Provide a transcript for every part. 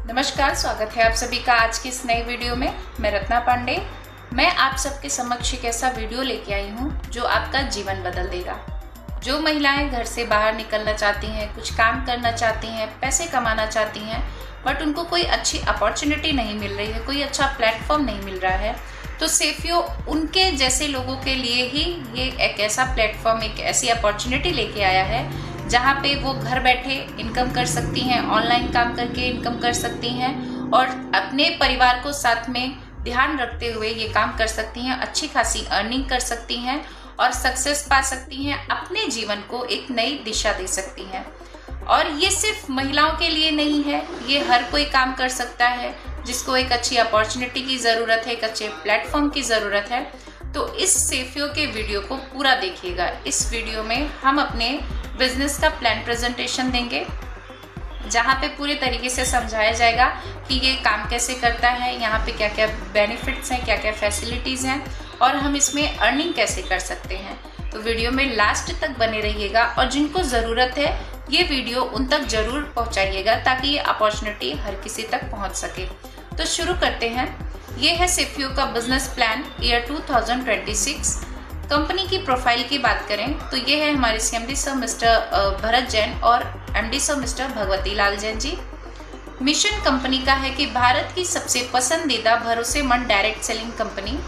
नमस्कार, स्वागत है आप सभी का आज की इस नई वीडियो में। मैं रत्ना पांडे। मैं आप सबके समक्ष एक ऐसा वीडियो लेके आई हूँ जो आपका जीवन बदल देगा। जो महिलाएं घर से बाहर निकलना चाहती हैं, कुछ काम करना चाहती हैं, पैसे कमाना चाहती हैं, बट उनको कोई अच्छी अपॉर्चुनिटी नहीं मिल रही है, कोई अच्छा प्लेटफॉर्म नहीं मिल रहा है, तो सेफियो उनके जैसे लोगों के लिए ही ये एक ऐसा प्लेटफॉर्म, एक ऐसी अपॉर्चुनिटी लेके आया है जहाँ पे वो घर बैठे इनकम कर सकती हैं, ऑनलाइन काम करके इनकम कर सकती हैं और अपने परिवार को साथ में ध्यान रखते हुए ये काम कर सकती हैं, अच्छी खासी अर्निंग कर सकती हैं और सक्सेस पा सकती हैं, अपने जीवन को एक नई दिशा दे सकती हैं। और ये सिर्फ महिलाओं के लिए नहीं है, ये हर कोई काम कर सकता है जिसको एक अच्छी अपॉर्चुनिटी की ज़रूरत है, एक अच्छे प्लेटफॉर्म की ज़रूरत है। तो इस सेफियो के वीडियो को पूरा देखिएगा। इस वीडियो में हम अपने बिजनेस का प्लान प्रेजेंटेशन देंगे जहाँ पे पूरे तरीके से समझाया जाएगा कि ये काम कैसे करता है, यहाँ पे क्या क्या बेनिफिट्स हैं, क्या क्या फैसिलिटीज़ हैं और हम इसमें अर्निंग कैसे कर सकते हैं। तो वीडियो में लास्ट तक बने रहिएगा और जिनको ज़रूरत है ये वीडियो उन तक ज़रूर पहुँचाइएगा ताकि ये अपॉर्चुनिटी हर किसी तक पहुँच सके। तो शुरू करते हैं। ये है सेफियो का बिजनेस प्लान ईयर 2026। कंपनी की प्रोफाइल की बात करें तो ये है हमारे CMD sir mister Bharat Jain और MD sir mister Bhagwati Lal Jain ji. Mission company का है कि भारत की सबसे पसंदीदा भरोसेमंद डायरेक्ट सेलिंग कंपनी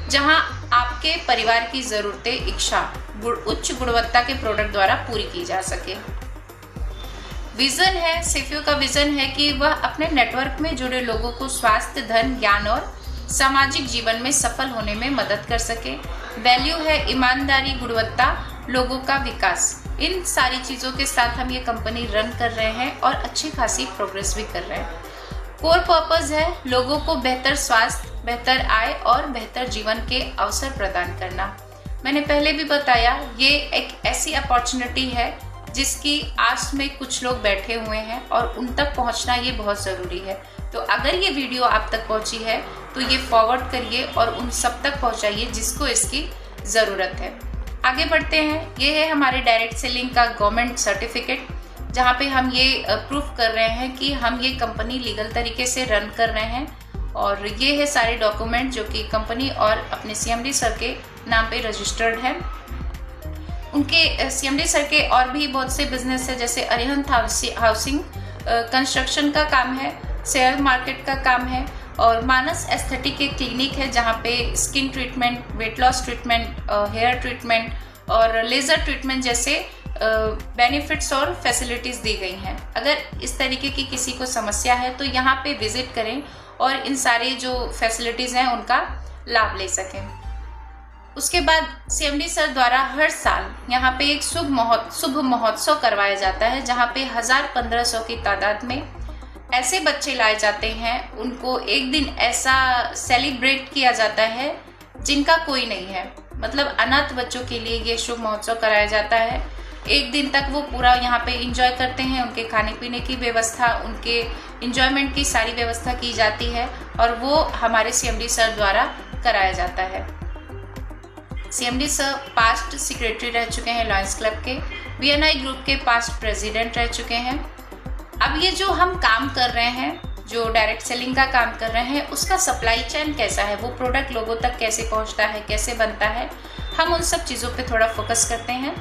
जहां आपके परिवार की ज़रूरतें इच्छा उच्च गुणवत्ता के प्रोडक्ट द्वारा पूरी की जा सके। विजन है, सेफियो का विजन है कि वह अपने नेटवर्क में जुड़े लोगों को स्वास्थ्य, धन, ज्ञान और सामाजिक जीवन में सफल होने में मदद कर सके। वैल्यू है ईमानदारी, गुणवत्ता, लोगों का विकास। इन सारी चीज़ों के साथ हम ये कंपनी रन कर रहे हैं और अच्छी खासी प्रोग्रेस भी कर रहे हैं। कोर पर्पस है लोगों को बेहतर स्वास्थ्य, बेहतर आय और बेहतर जीवन के अवसर प्रदान करना। मैंने पहले भी बताया ये एक ऐसी अपॉर्चुनिटी है जिसकी आस में कुछ लोग बैठे हुए हैं और उन तक पहुंचना ये बहुत ज़रूरी है। तो अगर ये वीडियो आप तक पहुंची है तो ये फॉरवर्ड करिए और उन सब तक पहुंचाइए जिसको इसकी ज़रूरत है। आगे बढ़ते हैं। ये है हमारे डायरेक्ट सेलिंग का गवर्नमेंट सर्टिफिकेट जहाँ पे हम ये प्रूफ कर रहे हैं कि हम ये कंपनी लीगल तरीके से रन कर रहे हैं। और ये है सारे डॉक्यूमेंट जो कि कंपनी और अपने सीएमडी सर के नाम पे रजिस्टर्ड है। उनके सीएमडी सर के और भी बहुत से बिजनेस है जैसे अरिहंत हाउसिंग कंस्ट्रक्शन का काम है, शेयर मार्केट का काम है और मानस एस्थेटिक के क्लिनिक है जहाँ पे skin treatment, weight loss treatment, hair treatment और लेज़र ट्रीटमेंट जैसे बेनिफिट्स और फैसिलिटीज़ दी गई हैं। अगर इस तरीके की किसी को समस्या है तो यहाँ पे विजिट करें और इन सारे जो फैसिलिटीज़ हैं उनका लाभ ले सकें। उसके बाद सीएमडी सर द्वारा हर साल यहाँ पे एक शुभ महोत्सव करवाया जाता है जहाँ पे 1000-1500 की तादाद में ऐसे बच्चे लाए जाते हैं। उनको एक दिन ऐसा सेलिब्रेट किया जाता है जिनका कोई नहीं है, मतलब अनाथ बच्चों के लिए ये शुभ महोत्सव कराया जाता है। एक दिन तक वो पूरा यहाँ पे एंजॉय करते हैं, उनके खाने पीने की व्यवस्था, उनके एंजॉयमेंट की सारी व्यवस्था की जाती है और वो हमारे सीएमडी सर द्वारा कराया जाता है। सीएमडी सर पास्ट सेक्रेटरी रह चुके हैं लॉयंस क्लब के, वीएनआई ग्रुप के पास्ट प्रेसिडेंट रह चुके हैं। अब ये जो हम काम कर रहे हैं, जो डायरेक्ट सेलिंग का काम कर रहे हैं, उसका सप्लाई चेन कैसा है, वो प्रोडक्ट लोगों तक कैसे पहुंचता है, कैसे बनता है, हम उन सब चीज़ों पे थोड़ा फोकस करते हैं।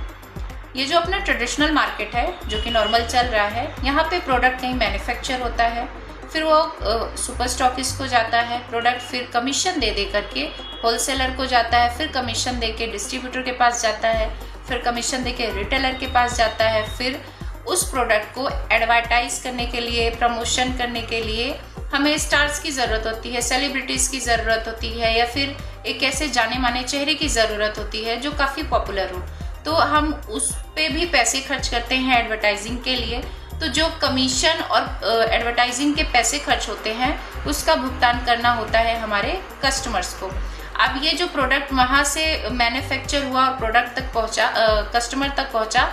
ये जो अपना ट्रेडिशनल मार्केट है जो कि नॉर्मल चल रहा है, यहाँ पे प्रोडक्ट कहीं मैन्युफैक्चर होता है, फिर वो सुपर स्टॉकिस्ट को जाता है, प्रोडक्ट फिर कमीशन दे करके होलसेलर को जाता है, फिर कमीशन दे के डिस्ट्रीब्यूटर के पास जाता है, फिर कमीशन दे के रिटेलर के पास जाता है। फिर उस प्रोडक्ट को एडवर्टाइज करने के लिए, प्रमोशन करने के लिए हमें स्टार्स की ज़रूरत होती है, सेलिब्रिटीज़ की ज़रूरत होती है या फिर एक ऐसे जाने माने चेहरे की ज़रूरत होती है जो काफ़ी पॉपुलर हो, तो हम उस पर भी पैसे खर्च करते हैं एडवर्टाइजिंग के लिए। तो जो कमीशन और एडवर्टाइजिंग के पैसे खर्च होते हैं उसका भुगतान करना होता है हमारे कस्टमर्स को। अब ये जो प्रोडक्ट वहाँ से मैन्युफैक्चर हुआ और प्रोडक्ट तक पहुँचा, कस्टमर तक पहुँचा,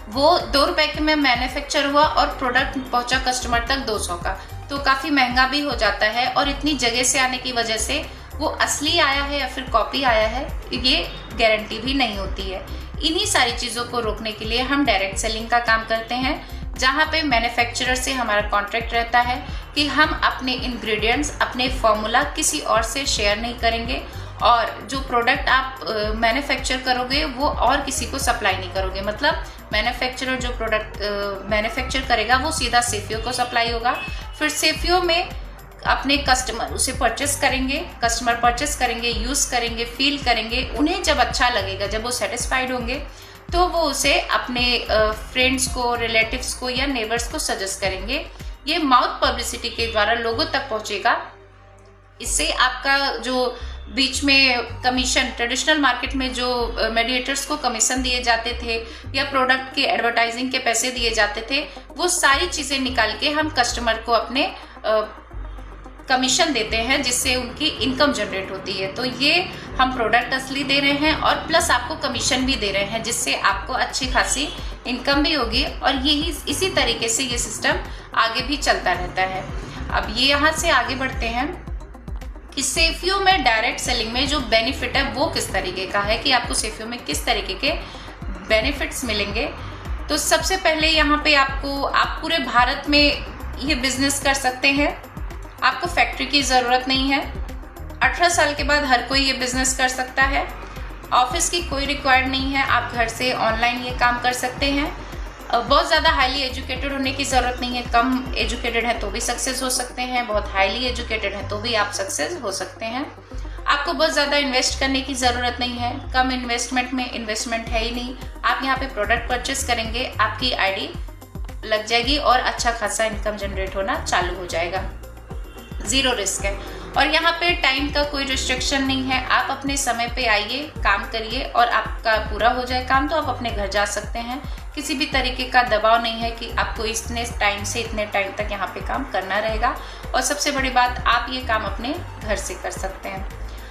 वो 2 रुपए के में मैन्युफैक्चर हुआ और प्रोडक्ट पहुँचा कस्टमर तक 200 का, तो काफ़ी महंगा भी हो जाता है और इतनी जगह से आने की वजह से वो असली आया है या फिर कॉपी आया है ये गारंटी भी नहीं होती है। इन्हीं सारी चीज़ों को रोकने के लिए हम डायरेक्ट सेलिंग का काम करते हैं। जहाँ पे मैन्युफैक्चरर से हमारा कॉन्ट्रैक्ट रहता है कि हम अपने इंग्रेडिएंट्स, अपने फॉर्मूला किसी और से शेयर नहीं करेंगे और जो प्रोडक्ट आप मैन्युफैक्चर करोगे वो और किसी को सप्लाई नहीं करोगे। मतलब मैन्युफैक्चरर जो प्रोडक्ट मैन्युफैक्चर करेगा वो सीधा सेफियो को सप्लाई होगा, फिर सेफियो में अपने कस्टमर उसे परचेस करेंगे, कस्टमर परचेस करेंगे, यूज़ करेंगे, फील करेंगे, उन्हें जब अच्छा लगेगा, जब वो सेटिस्फाइड होंगे तो वो उसे अपने फ्रेंड्स को, रिलेटिव्स को या नेबर्स को सजेस्ट करेंगे। ये माउथ पब्लिसिटी के द्वारा लोगों तक पहुंचेगा। इससे आपका जो बीच में कमीशन, ट्रेडिशनल मार्केट में जो मीडिएटर्स को कमीशन दिए जाते थे या प्रोडक्ट के एडवर्टाइजिंग के पैसे दिए जाते थे, वो सारी चीज़ें निकाल के हम कस्टमर को अपने कमीशन देते हैं, जिससे उनकी इनकम जनरेट होती है। तो ये हम प्रोडक्ट असली दे रहे हैं और प्लस आपको कमीशन भी दे रहे हैं, जिससे आपको अच्छी खासी इनकम भी होगी और यही इसी तरीके से ये सिस्टम आगे भी चलता रहता है। अब ये यहाँ से आगे बढ़ते हैं कि सेफियो में डायरेक्ट सेलिंग में जो बेनिफिट है वो किस तरीके का है, कि आपको सेफियो में किस तरीके के बेनिफिट्स मिलेंगे। तो सबसे पहले यहाँ पे आप पूरे भारत में ये बिजनेस कर सकते हैं। आपको फैक्ट्री की ज़रूरत नहीं है। 18 साल के बाद हर कोई ये बिजनेस कर सकता है। ऑफिस की कोई रिक्वायर्ड नहीं है, आप घर से ऑनलाइन ये काम कर सकते हैं। बहुत ज़्यादा हाईली एजुकेटेड होने की ज़रूरत नहीं है। कम एजुकेटेड है तो भी सक्सेस हो सकते हैं, बहुत हाईली एजुकेटेड है तो भी आप सक्सेस हो सकते हैं। आपको बहुत ज़्यादा इन्वेस्ट करने की ज़रूरत नहीं है। कम इन्वेस्टमेंट में इन्वेस्टमेंट है ही नहीं। आप यहाँ पे प्रोडक्ट परचेस करेंगे, आपकी आईडी लग जाएगी और अच्छा खासा इनकम जनरेट होना चालू हो जाएगा। ज़ीरो रिस्क है और यहाँ पे टाइम का कोई रिस्ट्रिक्शन नहीं है। आप अपने समय पे आइए, काम करिए और आपका पूरा हो जाए काम तो आप अपने घर जा सकते हैं। किसी भी तरीके का दबाव नहीं है कि आपको इतने टाइम से इतने टाइम तक यहाँ पे काम करना रहेगा। और सबसे बड़ी बात, आप ये काम अपने घर से कर सकते हैं।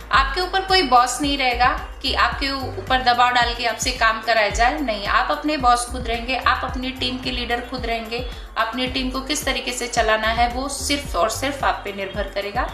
आपके ऊपर कोई बॉस नहीं रहेगा कि आपके ऊपर दबाव डाल के आपसे काम कराया जाए, नहीं। आप अपने बॉस खुद रहेंगे, आप अपनी टीम के लीडर खुद रहेंगे। अपनी टीम को किस तरीके से चलाना है वो सिर्फ और सिर्फ आप पे निर्भर करेगा।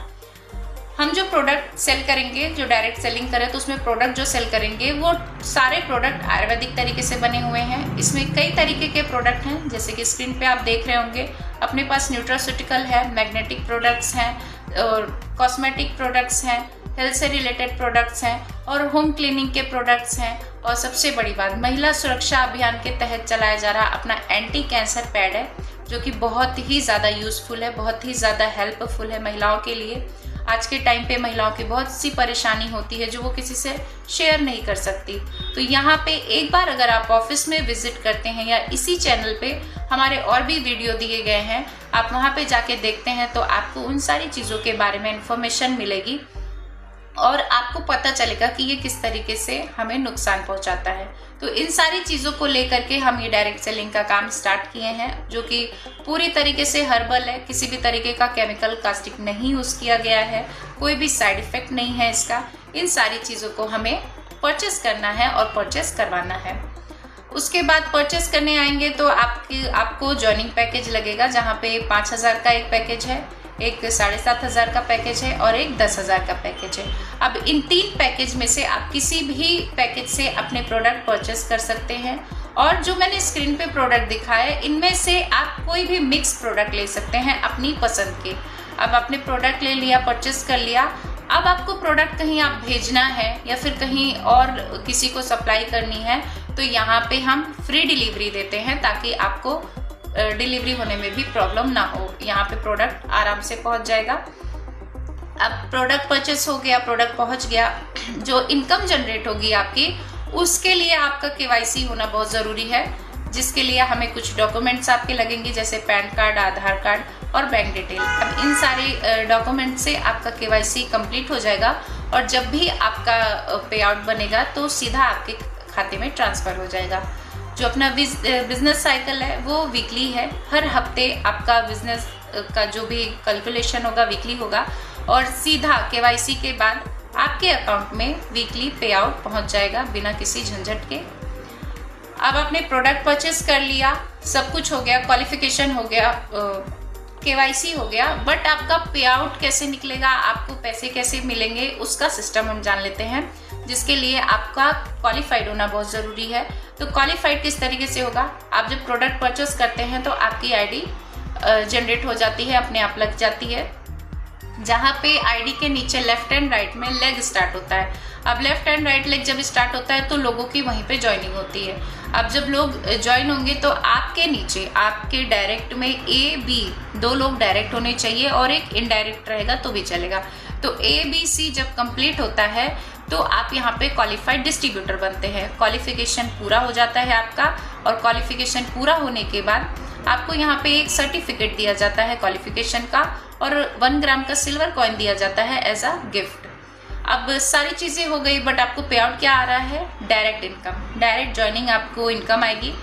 हम जो प्रोडक्ट सेल करेंगे, जो डायरेक्ट सेलिंग करें, तो उसमें प्रोडक्ट जो सेल करेंगे वो सारे प्रोडक्ट आयुर्वेदिक तरीके से बने हुए हैं। इसमें कई तरीके के प्रोडक्ट हैं, जैसे कि स्क्रीन पे आप देख रहे होंगे। अपने पास न्यूट्रास्यूटिकल है, मैग्नेटिक प्रोडक्ट्स हैं और कॉस्मेटिक प्रोडक्ट्स हैं, हेल्थ से रिलेटेड प्रोडक्ट्स हैं और होम क्लीनिंग के प्रोडक्ट्स हैं। और सबसे बड़ी बात, महिला सुरक्षा अभियान के तहत चलाया जा रहा अपना एंटी कैंसर पैड है, जो कि बहुत ही ज़्यादा यूज़फुल है, बहुत ही ज़्यादा हेल्पफुल है महिलाओं के लिए। आज के टाइम पे महिलाओं की बहुत सी परेशानी होती है जो वो किसी से शेयर नहीं कर सकती। तो यहाँ पे एक बार अगर आप ऑफिस में विजिट करते हैं या इसी चैनल पे हमारे और भी वीडियो दिए गए हैं, आप वहाँ पे जाके देखते हैं तो आपको उन सारी चीज़ों के बारे में इंफॉर्मेशन मिलेगी और आपको पता चलेगा कि ये किस तरीके से हमें नुकसान पहुंचाता है। तो इन सारी चीज़ों को लेकर के हम ये डायरेक्ट सेलिंग का काम स्टार्ट किए हैं, जो कि पूरी तरीके से हर्बल है। किसी भी तरीके का केमिकल कास्टिक नहीं यूज़ किया गया है, कोई भी साइड इफेक्ट नहीं है इसका। इन सारी चीज़ों को हमें परचेस करना है और परचेस करवाना है। उसके बाद परचेस करने आएंगे तो आपको जॉइनिंग पैकेज लगेगा, जहाँ पे 5,000 का एक पैकेज है, एक 7,500 का पैकेज है और एक 10,000 का पैकेज है। अब इन 3 पैकेज में से आप किसी भी पैकेज से अपने प्रोडक्ट परचेस कर सकते हैं। और जो मैंने स्क्रीन पे प्रोडक्ट दिखाया है, इनमें से आप कोई भी मिक्स प्रोडक्ट ले सकते हैं अपनी पसंद के। अब आपने प्रोडक्ट ले लिया, परचेस कर लिया, अब आपको प्रोडक्ट कहीं आप भेजना है या फिर कहीं और किसी को सप्लाई करनी है, तो यहाँ पे हम फ्री डिलीवरी देते हैं ताकि आपको डिलीवरी होने में भी प्रॉब्लम ना हो। यहाँ पे प्रोडक्ट आराम से पहुँच जाएगा। अब प्रोडक्ट परचेस हो गया, प्रोडक्ट पहुँच गया, जो इनकम जनरेट होगी आपकी, उसके लिए आपका KYC होना बहुत ज़रूरी है, जिसके लिए हमें कुछ डॉक्यूमेंट्स आपके लगेंगे, जैसे पैन कार्ड, आधार कार्ड और बैंक डिटेल। अब इन सारे डॉक्यूमेंट से आपका KYC कंप्लीट हो जाएगा और जब भी आपका पे आउट बनेगा तो सीधा आपके खाते में ट्रांसफ़र हो जाएगा। जो अपना बिजनेस साइकिल है वो वीकली है। हर हफ्ते आपका बिजनेस का जो भी कैलकुलेशन होगा वीकली होगा और सीधा KYC के बाद आपके अकाउंट में वीकली पे आउट पहुँच जाएगा बिना किसी झंझट के। अब आपने प्रोडक्ट परचेस कर लिया, सब कुछ हो गया, क्वालिफिकेशन हो गया, KYC हो गया, बट आपका पे आउट कैसे निकलेगा, आपको पैसे कैसे मिलेंगे, उसका सिस्टम हम जान लेते हैं। जिसके लिए आपका क्वालिफाइड होना बहुत ज़रूरी है। तो क्वालिफाइड किस तरीके से होगा, आप जब प्रोडक्ट परचेस करते हैं तो आपकी आईडी जनरेट हो जाती है, अपने आप लग जाती है, जहाँ पे आईडी के नीचे लेफ्ट एंड राइट में लेग स्टार्ट होता है। अब लेफ्ट एंड राइट लेग जब स्टार्ट होता है तो लोगों की वहीं पे ज्वाइनिंग होती है। अब जब लोग ज्वाइन होंगे तो आपके नीचे आपके डायरेक्ट में ए बी 2 लोग डायरेक्ट होने चाहिए और एक इनडायरेक्ट रहेगा तो भी चलेगा। तो ए बी सी जब कंप्लीट होता है तो आप यहाँ पे क्वालिफाइड डिस्ट्रीब्यूटर बनते हैं। क्वालिफिकेशन पूरा हो जाता है आपका, और क्वालिफिकेशन पूरा होने के बाद आपको यहाँ पे एक सर्टिफिकेट दिया जाता है क्वालिफिकेशन का, और 1 ग्राम का सिल्वर कॉइन दिया जाता है एज अ गिफ्ट। अब सारी चीजें हो गई, बट आपको पे आउट क्या आ रहा है, डायरेक्ट इनकम, डायरेक्ट ज्वाइनिंग आपको इनकम आएगी।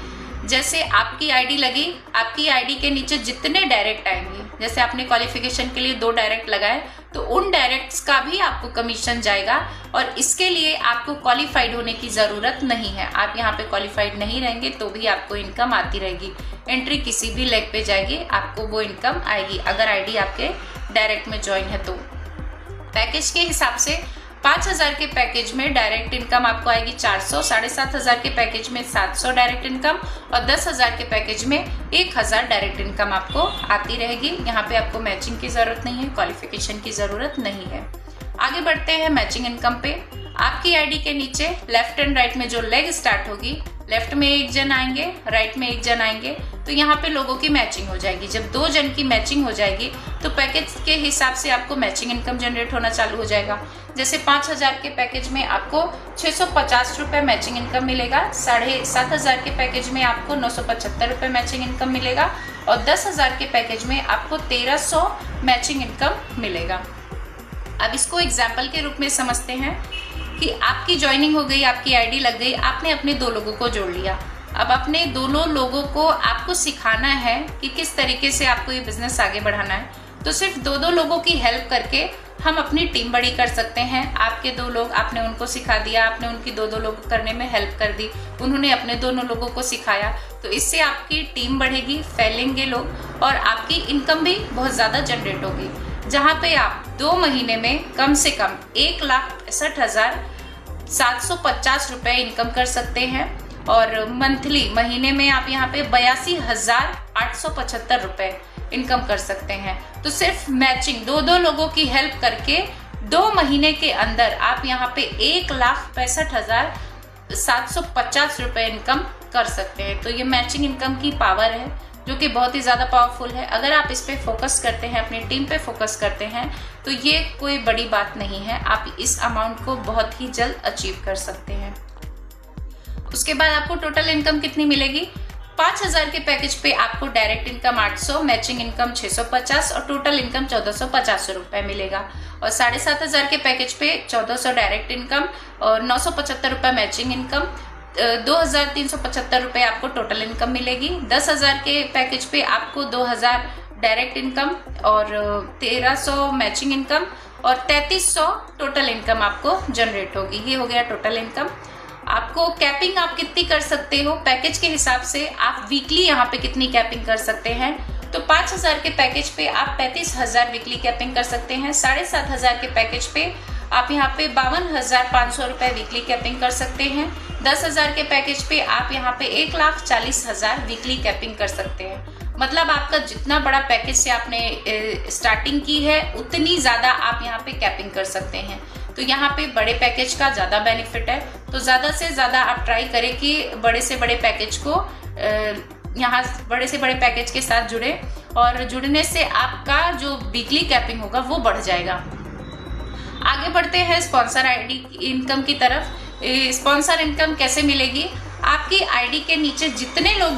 जैसे आपकी आईडी लगी, आपकी आईडी के नीचे जितने डायरेक्ट आएंगे, जैसे आपने क्वालिफिकेशन के लिए 2 डायरेक्ट लगाए तो उन डायरेक्ट्स का भी आपको कमीशन जाएगा, और इसके लिए आपको क्वालिफाइड होने की जरूरत नहीं है। आप यहाँ पे क्वालिफाइड नहीं रहेंगे तो भी आपको इनकम आती रहेगी। एंट्री किसी भी लेग पे जाएगी, आपको वो इनकम आएगी अगर आईडी आपके डायरेक्ट में ज्वाइन है तो। पैकेज के हिसाब से 5000 के पैकेज में डायरेक्ट इनकम आपको आएगी 400, 7500 के पैकेज में 700 डायरेक्ट इनकम, और 10,000 के पैकेज में 1000 डायरेक्ट इनकम आपको आती रहेगी। यहाँ पे आपको मैचिंग की जरूरत नहीं है, क्वालिफिकेशन की जरूरत नहीं है। आगे बढ़ते हैं मैचिंग इनकम पे। आपकी आईडी के नीचे लेफ्ट एंड राइट में जो लेग स्टार्ट होगी, लेफ्ट में 1 जन आएंगे, राइट में 1 जन आएंगे, तो यहाँ पे लोगों की मैचिंग हो जाएगी। जब 2 जन की मैचिंग हो जाएगी तो पैकेज के हिसाब से आपको मैचिंग इनकम जनरेट होना चालू हो जाएगा। जैसे 5000 के पैकेज में आपको 650 रुपये मैचिंग इनकम मिलेगा, 7500 के पैकेज में आपको 975 रुपये मैचिंग इनकम मिलेगा, और 10,000 के पैकेज में आपको 1300 मैचिंग इनकम मिलेगा। अब इसको एग्जाम्पल के रूप में समझते हैं कि आपकी ज्वाइनिंग हो गई, आपकी आईडी लग गई, आपने अपने 2 लोगों को जोड़ लिया। अब अपने दोनों लोगों को आपको सिखाना है कि किस तरीके से आपको ये बिजनेस आगे बढ़ाना है। तो सिर्फ 2 लोगों की हेल्प करके हम अपनी टीम बड़ी कर सकते हैं। आपके 2 लोग, आपने उनको सिखा दिया, आपने उनकी 2 लोग करने में हेल्प कर दी, उन्होंने अपने दोनों लोगों को सिखाया, तो इससे आपकी टीम बढ़ेगी, फैलेंगे लोग, और आपकी इनकम भी बहुत ज़्यादा जनरेट होगी। जहाँ पे आप 2 महीने में कम से कम 1,61,750 रुपये इनकम कर सकते हैं, और मंथली महीने में आप यहाँ पे 82,875 रुपये इनकम कर सकते हैं। तो सिर्फ मैचिंग 2 लोगों की हेल्प करके 2 महीने के अंदर आप यहाँ पे 1,65,750 रुपये इनकम कर सकते हैं। तो ये मैचिंग इनकम की पावर है जो कि बहुत ही ज़्यादा पावरफुल है। अगर आप इस पे फोकस करते हैं, अपनी टीम पे फोकस करते हैं, तो ये कोई बड़ी बात नहीं है। आप इस अमाउंट को बहुत ही जल्द अचीव कर सकते हैं। उसके बाद आपको टोटल इनकम कितनी मिलेगी, 5000 के पैकेज पे आपको डायरेक्ट इनकम 800, मैचिंग इनकम 650 और टोटल इनकम 1450 रुपये मिलेगा। और 7500 के पैकेज पे 1400 डायरेक्ट इनकम और 975 रुपये मैचिंग इनकम, 2375 रुपये आपको टोटल इनकम मिलेगी। 10,000 के पैकेज पे आपको 2000 डायरेक्ट इनकम और 1300 मैचिंग इनकम और 3300 टोटल इनकम आपको जनरेट होगी। ये हो गया टोटल इनकम। आपको कैपिंग आप कितनी कर सकते हो पैकेज के हिसाब से, आप वीकली यहाँ पे कितनी कैपिंग कर सकते हैं, तो 5000 के पैकेज पे आप 35,000 वीकली कैपिंग कर सकते हैं। 7500 के पैकेज पे आप यहाँ पे 52,500 रुपये वीकली कैपिंग कर सकते हैं। 10,000 के पैकेज पे आप यहाँ पे 1,40,000 वीकली कैपिंग कर सकते हैं। मतलब आपका जितना बड़ा पैकेज से आपने स्टार्टिंग की है उतनी ज़्यादा आप यहाँ पे कैपिंग कर सकते हैं। तो यहाँ पे बड़े पैकेज का ज़्यादा बेनिफिट है। तो ज़्यादा से ज़्यादा आप ट्राई करें कि बड़े से बड़े पैकेज को यहाँ बड़े से बड़े पैकेज के साथ जुड़े, और जुड़ने से आपका जो वीकली कैपिंग होगा वो बढ़ जाएगा। आगे बढ़ते हैं स्पॉन्सर आईडी इनकम की तरफ। स्पॉन्सर इनकम कैसे मिलेगी, आपकी आईडी के नीचे जितने लोग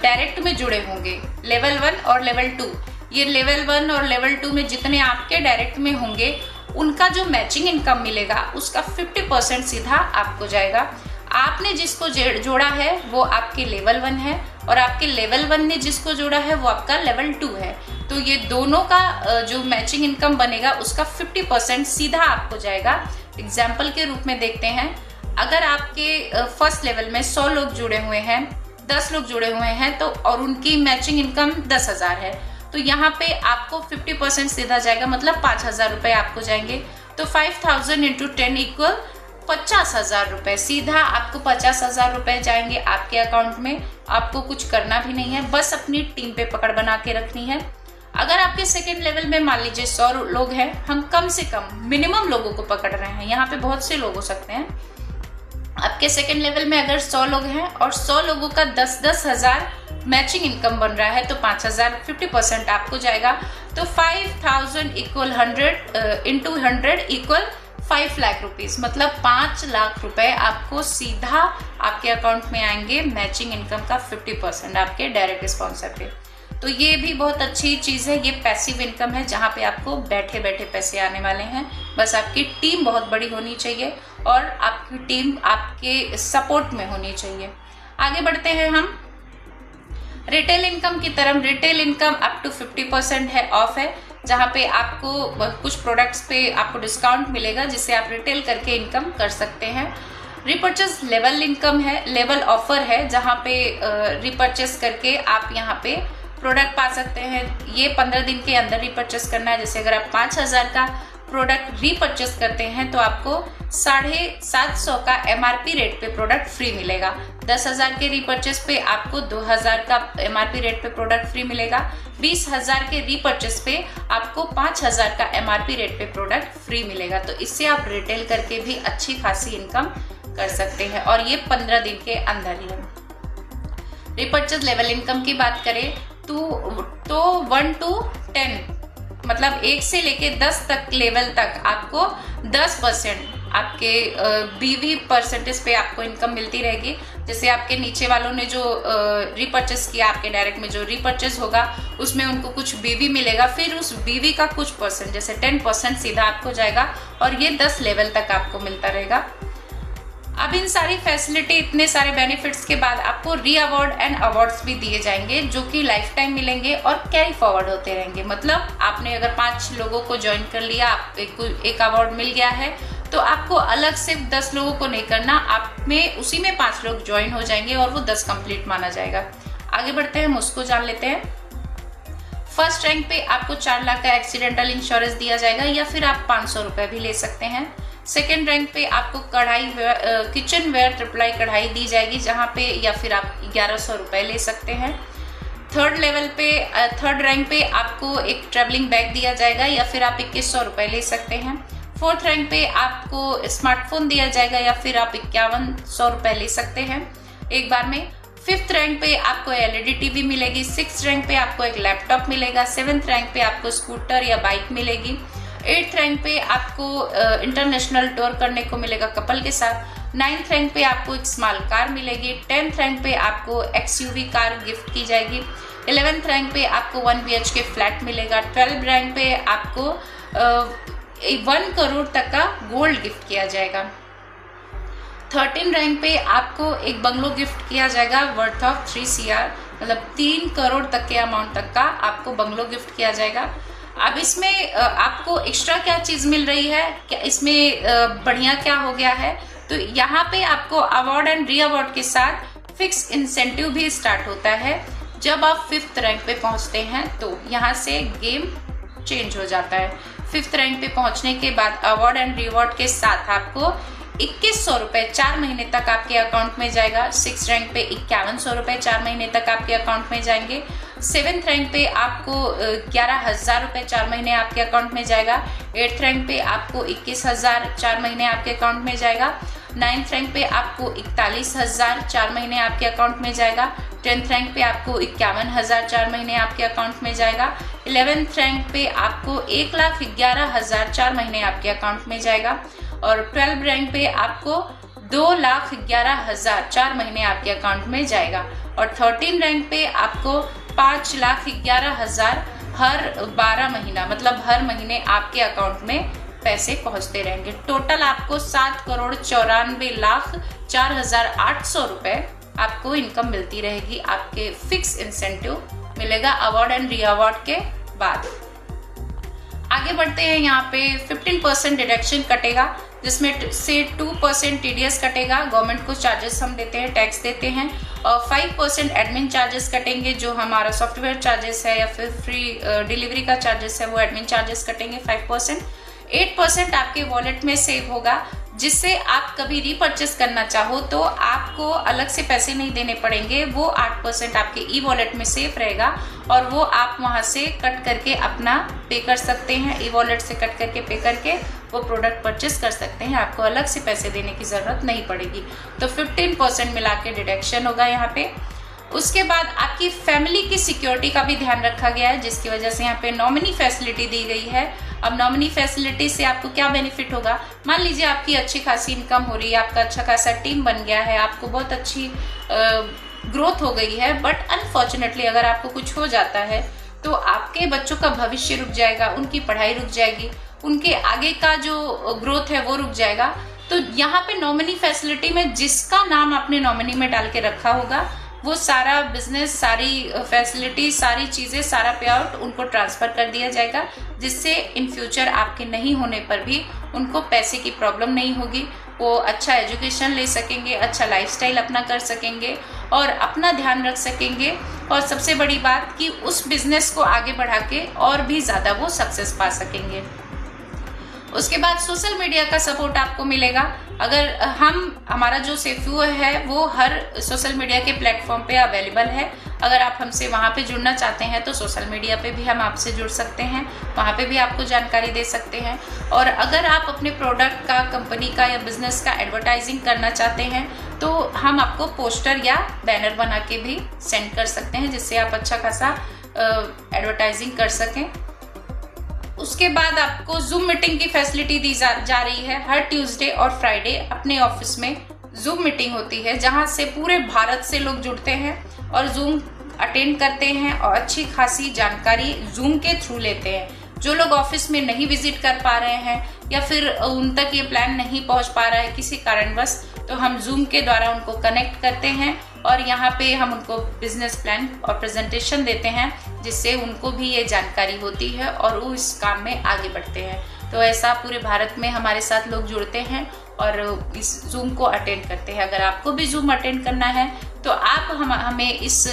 डायरेक्ट में जुड़े होंगे, लेवल 1 और लेवल 2, ये लेवल 1 और लेवल 2 में जितने आपके डायरेक्ट में होंगे उनका जो मैचिंग इनकम मिलेगा उसका 50% सीधा आपको जाएगा। आपने जिसको जोड़ा है वो आपके लेवल 1 है और आपके लेवल 1 ने जिसको जोड़ा है वो आपका लेवल 2 है। तो ये दोनों का जो मैचिंग इनकम बनेगा उसका 50% सीधा आपको जाएगा। एग्जाम्पल के रूप में देखते हैं, अगर आपके फर्स्ट लेवल में 100 लोग जुड़े हुए हैं, 10 लोग जुड़े हुए हैं तो और उनकी मैचिंग इनकम 10,000 है, तो यहाँ पे आपको 50% सीधा जाएगा, मतलब 5,000 रुपये आपको जाएंगे। तो 5,000 × 10 = 50,000 रुपए, सीधा आपको 50,000 रुपए जाएंगे आपके अकाउंट में। आपको कुछ करना भी नहीं है, बस अपनी टीम पे पकड़ बना के रखनी है। अगर आपके सेकेंड लेवल में मान लीजिए 100 लोग हैं, हम कम से कम मिनिमम लोगों को पकड़ रहे हैं, यहाँ पे बहुत से लोग हो सकते हैं। आपके सेकेंड लेवल में अगर 100 लोग हैं और 100 लोगों का 10-10 हजार मैचिंग इनकम बन रहा है, तो 5,000 50% आपको जाएगा। तो 5,000 equal 100 into 100 equal 5 lakh rupees, मतलब 5 लाख रुपए आपको सीधा आपके अकाउंट में आएंगे मैचिंग इनकम का 50% आपके डायरेक्ट स्पॉन्सर पे। तो ये भी बहुत अच्छी चीज है, ये पैसिव इनकम है जहाँ पे आपको बैठे बैठे पैसे आने वाले हैं। बस आपकी टीम बहुत बड़ी होनी चाहिए और आपकी टीम आपके सपोर्ट में होनी चाहिए। आगे बढ़ते हैं हम रिटेल इनकम की तरफ। रिटेल इनकम अप टू 50% है, ऑफ है, जहाँ पे आपको कुछ प्रोडक्ट्स पे आपको डिस्काउंट मिलेगा जिससे आप रिटेल करके इनकम कर सकते हैं। रिपर्चेस लेवल इनकम है, लेवल ऑफर है, जहाँ पे रिपर्चेस करके आप यहाँ पे प्रोडक्ट पा सकते हैं। ये 15 दिन के अंदर रिपर्चेस करना है। जैसे अगर आप 5,000 का प्रोडक्ट रीपर्चेस करते हैं तो आपको 750 का MRP रेट पे प्रोडक्ट फ्री मिलेगा। 10,000 के रीपर्चेस पे आपको 2,000 का MRP रेट पे प्रोडक्ट फ्री मिलेगा। 20,000 के रीपर्चेस पे आपको 5,000 का MRP रेट पे प्रोडक्ट फ्री मिलेगा। तो इससे आप रिटेल करके भी अच्छी खासी इनकम कर सकते हैं और ये 15 दिन के अंदर ही है। रिपर्चेस लेवल इनकम की बात करें तो 1 to 10 मतलब 1 से लेके 10 तक लेवल तक आपको 10% आपके BV परसेंटेज पे आपको इनकम मिलती रहेगी। जैसे आपके नीचे वालों ने जो रीपर्चेस किया, आपके डायरेक्ट में जो रीपर्चेस होगा उसमें उनको कुछ BV मिलेगा, फिर उस BV का कुछ परसेंट जैसे 10% सीधा आपको जाएगा और ये 10 लेवल तक आपको मिलता रहेगा। अब इन सारी फैसिलिटी, इतने सारे बेनिफिट्स के बाद आपको री अवार्ड एंड अवार्ड्स भी दिए जाएंगे जो कि लाइफ टाइम मिलेंगे और कैरी फॉरवर्ड होते रहेंगे। मतलब आपने अगर 5 लोगों को ज्वाइन कर लिया, आप एक अवार्ड मिल गया है, तो आपको अलग से 10 लोगों को नहीं करना, आप में उसी में 5 लोग ज्वाइन हो जाएंगे और वो 10 कंप्लीट माना जाएगा। आगे बढ़ते हैं, हम उसको जान लेते हैं। फर्स्ट रैंक पे आपको 4 लाख का एक्सीडेंटल इंश्योरेंस दिया जाएगा या फिर आप 500 रुपए भी ले सकते हैं। सेकेंड रैंक पे आपको कढ़ाई किचन वेयर ट्रिप्लाई कढ़ाई दी जाएगी जहाँ पे, या फिर आप 1100 रुपए ले सकते हैं। थर्ड रैंक पे आपको एक ट्रेवलिंग बैग दिया जाएगा या फिर आप 2100 रुपए ले सकते हैं। फोर्थ रैंक पे आपको स्मार्टफोन दिया जाएगा या फिर आप 5100 रुपए ले सकते हैं एक बार में। फिफ्थ रैंक पे आपको LED TV मिलेगी। सिक्स रैंक पे आपको एक लैपटॉप मिलेगा। सेवेंथ रैंक पे आपको स्कूटर या बाइक मिलेगी। 8th रैंक पे आपको इंटरनेशनल टूर करने को मिलेगा कपल के साथ। 9th रैंक पे आपको एक स्मॉल कार मिलेगी। 10th रैंक पे आपको XUV कार गिफ्ट की जाएगी। 11th रैंक पे आपको 1 BHK फ्लैट मिलेगा। 12th रैंक पे आपको 1 करोड़ तक का गोल्ड गिफ्ट किया जाएगा। 13 रैंक पे आपको एक बंगलो गिफ्ट किया जाएगा वर्थ ऑफ 3 CR, मतलब 3 करोड़ तक के अमाउंट तक का आपको बंगलो गिफ्ट किया जाएगा। अब इसमें आपको एक्स्ट्रा क्या चीज मिल रही है, क्या इसमें बढ़िया क्या हो गया है, तो यहाँ पे आपको अवार्ड एंड री अवार्ड के साथ फिक्स इंसेंटिव भी स्टार्ट होता है। जब आप 5th रैंक पे पहुंचते हैं तो यहाँ से गेम चेंज हो जाता है। 5th रैंक पे पहुंचने के बाद अवार्ड एंड रिवॉर्ड के साथ आपको 2100 रुपए 4 महीने तक आपके अकाउंट में जाएगा। 6th रैंक पे 5100 रुपए 4 महीने तक आपके अकाउंट में जाएंगे। 7th रैंक पे आपको 11,000 रुपए 4 महीने आपके अकाउंट में जाएगा। 8th रैंक पे आपको 21,000 4 महीने आपके अकाउंट में जाएगा। 9th रैंक पे आपको 41,000 4 महीने आपके अकाउंट में जाएगा। 10th रैंक पे आपको 51,000 4 महीने आपके अकाउंट में जाएगा। 11th रैंक पे आपको 1,11,000 4 महीने आपके अकाउंट में जाएगा और 12th रैंक पे आपको 2,11,000 4 महीने आपके अकाउंट में जाएगा और 13 रैंक पे आपको 5,11,000 हर 12 महीना, मतलब हर महीने आपके अकाउंट में पैसे पहुंचते रहेंगे। टोटल आपको 7,94,04,800 रुपए आपको इनकम मिलती रहेगी। आपके फिक्स इंसेंटिव मिलेगा अवार्ड एंड री अवार्ड के बाद। आगे बढ़ते हैं, यहाँ पे 15% डिडक्शन कटेगा जिसमें से 2% TDS कटेगा, गवर्नमेंट को चार्जेस हम देते हैं, टैक्स देते हैं, और 5% एडमिन चार्जेस कटेंगे जो हमारा सॉफ्टवेयर चार्जेस है या फिर फ्री डिलीवरी का चार्जेस है, वो एडमिन चार्जेस कटेंगे 5%। 8% आपके वॉलेट में सेव होगा जिससे आप कभी रीपर्चेस करना चाहो तो आपको अलग से पैसे नहीं देने पड़ेंगे। वो 8% आपके ई वॉलेट में सेफ रहेगा और वो आप वहां से कट करके अपना पे कर सकते हैं। ई वॉलेट से कट करके पे करके वो प्रोडक्ट परचेस कर सकते हैं, आपको अलग से पैसे देने की ज़रूरत नहीं पड़ेगी। तो 15% मिला के डिडक्शन होगा यहाँ पे। उसके बाद आपकी फैमिली की सिक्योरिटी का भी ध्यान रखा गया है, जिसकी वजह से यहाँ पे नॉमिनी फैसिलिटी दी गई है। अब नॉमिनी फैसिलिटी से आपको क्या बेनिफिट होगा, मान लीजिए आपकी अच्छी खासी इनकम हो रही है, आपका अच्छा खासा टीम बन गया है, आपको बहुत अच्छी ग्रोथ हो गई है, बट अनफॉर्चुनेटली अगर आपको कुछ हो जाता है तो आपके बच्चों का भविष्य रुक जाएगा, उनकी पढ़ाई रुक जाएगी, उनके आगे का जो ग्रोथ है वो रुक जाएगा। तो यहाँ पे नॉमिनी फैसिलिटी में जिसका नाम आपने नॉमिनी में डाल के रखा होगा वो सारा बिजनेस, सारी फैसिलिटी, सारी चीज़ें, सारा पे आउट उनको ट्रांसफ़र कर दिया जाएगा, जिससे इन फ्यूचर आपके नहीं होने पर भी उनको पैसे की प्रॉब्लम नहीं होगी। वो अच्छा एजुकेशन ले सकेंगे, अच्छा लाइफस्टाइल अपना कर सकेंगे और अपना ध्यान रख सकेंगे। और सबसे बड़ी बात कि उस बिजनेस को आगे बढ़ा के और भी ज़्यादा वो सक्सेस पा सकेंगे। उसके बाद सोशल मीडिया का सपोर्ट आपको मिलेगा। अगर हमारा जो सेफ्यू है वो हर सोशल मीडिया के प्लेटफॉर्म पे अवेलेबल है। अगर आप हमसे वहाँ पे जुड़ना चाहते हैं तो सोशल मीडिया पे भी हम आपसे जुड़ सकते हैं, वहाँ पे भी आपको जानकारी दे सकते हैं। और अगर आप अपने प्रोडक्ट का, कंपनी का या बिजनेस का एडवर्टाइजिंग करना चाहते हैं तो हम आपको पोस्टर या बैनर बना के भी सेंड कर सकते हैं, जिससे आप अच्छा खासा एडवर्टाइजिंग कर सकें। उसके बाद आपको जूम मीटिंग की फैसिलिटी दी जा रही है। हर ट्यूसडे और फ्राइडे अपने ऑफिस में जूम मीटिंग होती है, जहां से पूरे भारत से लोग जुड़ते हैं और जूम अटेंड करते हैं और अच्छी खासी जानकारी जूम के थ्रू लेते हैं। जो लोग ऑफिस में नहीं विजिट कर पा रहे हैं या फिर उन तक ये प्लान नहीं पहुंच पा रहा है किसी कारणवश, तो हम जूम के द्वारा उनको कनेक्ट करते हैं और यहाँ पे हम उनको बिजनेस प्लान और प्रेजेंटेशन देते हैं, जिससे उनको भी ये जानकारी होती है और वो इस काम में आगे बढ़ते हैं। तो ऐसा पूरे भारत में हमारे साथ लोग जुड़ते हैं और इस जूम को अटेंड करते हैं। अगर आपको भी जूम अटेंड करना है तो आप हमें इस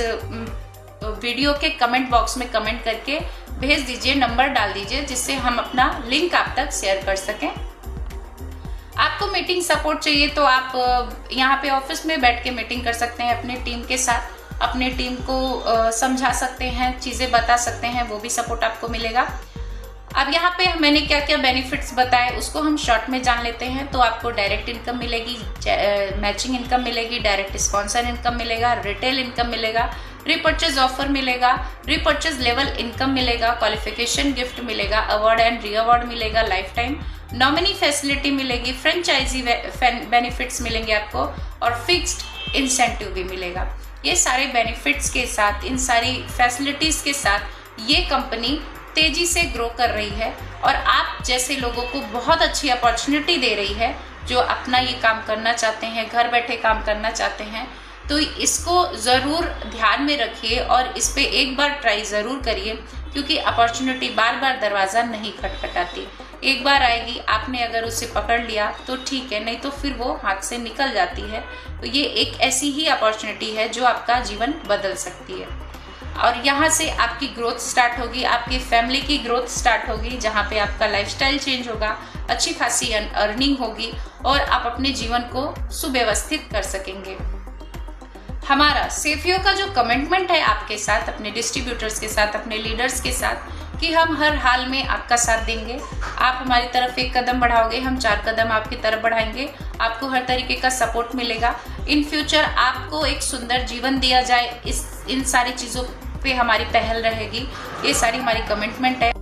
वीडियो के कमेंट बॉक्स में कमेंट करके भेज दीजिए, नंबर डाल दीजिए, जिससे हम अपना लिंक आप तक शेयर कर सकें। आपको मीटिंग सपोर्ट चाहिए तो आप यहाँ पे ऑफिस में बैठ के मीटिंग कर सकते हैं अपनी टीम के साथ, अपने टीम को समझा सकते हैं, चीज़ें बता सकते हैं, वो भी सपोर्ट आपको मिलेगा। अब यहाँ पे मैंने क्या क्या बेनिफिट्स बताए उसको हम शॉर्ट में जान लेते हैं। तो आपको डायरेक्ट इनकम मिलेगी, मैचिंग इनकम मिलेगी, डायरेक्ट स्पॉन्सर इनकम मिलेगा, रिटेल इनकम मिलेगा, रीपर्चेज ऑफर मिलेगा, रीपर्चेज लेवल इनकम मिलेगा, क्वालिफिकेशन गिफ्ट मिलेगा, अवार्ड एंड री अवार्ड मिलेगा, लाइफ टाइम नॉमिनी फैसिलिटी मिलेगी, फ्रेंचाइजी बेनिफिट्स मिलेंगे आपको और फिक्स्ड इंसेंटिव भी मिलेगा। ये सारे बेनिफिट्स के साथ, इन सारी फैसिलिटीज के साथ ये कंपनी तेजी से ग्रो कर रही है और आप जैसे लोगों को बहुत अच्छी अपॉर्चुनिटी दे रही है जो अपना ये काम करना चाहते हैं, घर बैठे काम करना चाहते हैं। तो इसको ज़रूर ध्यान में रखिए और इस पे एक बार ट्राई ज़रूर करिए, क्योंकि अपॉर्चुनिटी बार बार दरवाज़ा नहीं खटखटाती। एक बार आएगी, आपने अगर उसे पकड़ लिया तो ठीक है, नहीं तो फिर वो हाथ से निकल जाती है। तो ये एक ऐसी ही अपॉर्चुनिटी है जो आपका जीवन बदल सकती है और यहाँ से आपकी ग्रोथ स्टार्ट होगी, आपकी फैमिली की ग्रोथ स्टार्ट होगी, जहाँ पे आपका लाइफस्टाइल चेंज होगा, अच्छी खासी अर्निंग होगी और आप अपने जीवन को सुव्यवस्थित कर सकेंगे। हमारा सेफियो का जो कमिटमेंट है आपके साथ, अपने डिस्ट्रीब्यूटर्स के साथ, अपने लीडर्स के साथ, कि हम हर हाल में आपका साथ देंगे। आप हमारी तरफ एक कदम बढ़ाओगे, हम 4 कदम आपकी तरफ बढ़ाएंगे। आपको हर तरीके का सपोर्ट मिलेगा। इन फ्यूचर आपको एक सुंदर जीवन दिया जाए, इन सारी चीज़ों पे हमारी पहल रहेगी। ये सारी हमारी कमिटमेंट है।